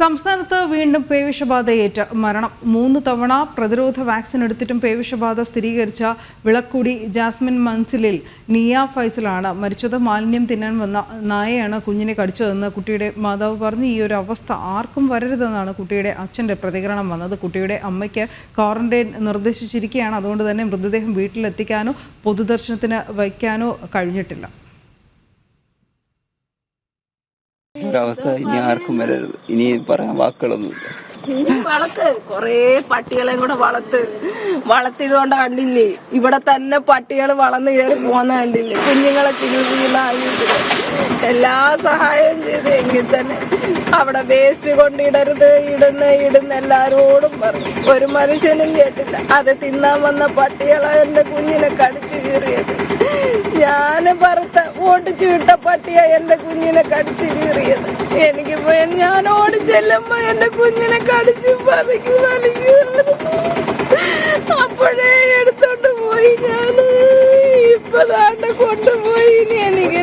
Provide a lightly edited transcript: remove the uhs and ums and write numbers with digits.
സംസ്ഥാനത്ത് വീണ്ടും പേവിഷബാധയേറ്റ മരണം. 3 തവണ പ്രതിരോധ വാക്സിൻ എടുത്തിട്ടും പേവിഷബാധ സ്ഥിരീകരിച്ച വിളക്കുടി ജാസ്മിൻ മൻസിലിൽ നിയ ഫൈസലാണ് മരിച്ചത്. മാലിന്യം തിന്നാൻ വന്ന നായയാണ് കുഞ്ഞിനെ കടിച്ചതെന്ന് കുട്ടിയുടെ മാതാവ് പറഞ്ഞു. ഈ ഒരു അവസ്ഥ ആർക്കും വരരുതെന്നാണ് കുട്ടിയുടെ അച്ഛൻ്റെ പ്രതികരണം വന്നത്. കുട്ടിയുടെ അമ്മയ്ക്ക് ക്വാറന്റൈൻ നിർദ്ദേശിച്ചിരിക്കുകയാണ്. അതുകൊണ്ട് തന്നെ മൃതദേഹം വീട്ടിലെത്തിക്കാനോ പൊതുദർശനത്തിന് വയ്ക്കാനോ കഴിഞ്ഞിട്ടില്ല. ഒരവസ്ഥ ഇനി ആർക്കും വരരുത്. ഇനി പറയാൻ വാക്കുകളൊന്നുമില്ല. ഇനി കൊറേ പട്ടികളെ കൂടെ വളർത്തിയതുകൊണ്ട് കണ്ടില്ലേ, ഇവിടെ തന്നെ പട്ടികൾ വളർന്നു കയറി പോന്ന കണ്ടില്ലേ, കുഞ്ഞുങ്ങളെ ചികിത്സയിലായിട്ട് എല്ലാ സഹായവും ചെയ്ത് എങ്കിൽ തന്നെ അവിടെ വേസ്റ്റ് കൊണ്ടിടരുത്, ഇടുന്ന എല്ലാരോടും പറഞ്ഞു. ഒരു മനുഷ്യനും കേട്ടില്ല. അത് തിന്നാൻ വന്ന പട്ടികളെ എന്റെ കുഞ്ഞിനെ കടിച്ചു കീറിയത്. ഞാന് ഓടിച്ചു വിട്ട പട്ടിയ എന്റെ കുഞ്ഞിനെ കടിച്ചു കീറിയത്. എനിക്ക് ഞാൻ ഓടിച്ചെല്ലുമ്പോ എന്റെ കുഞ്ഞിനെ കടിച്ചു അപ്പോഴേ എടുത്തോണ്ട് പോയി. ഞാൻ ഇപ്പൊ കൊണ്ടുപോയി. ഇനി എനിക്ക്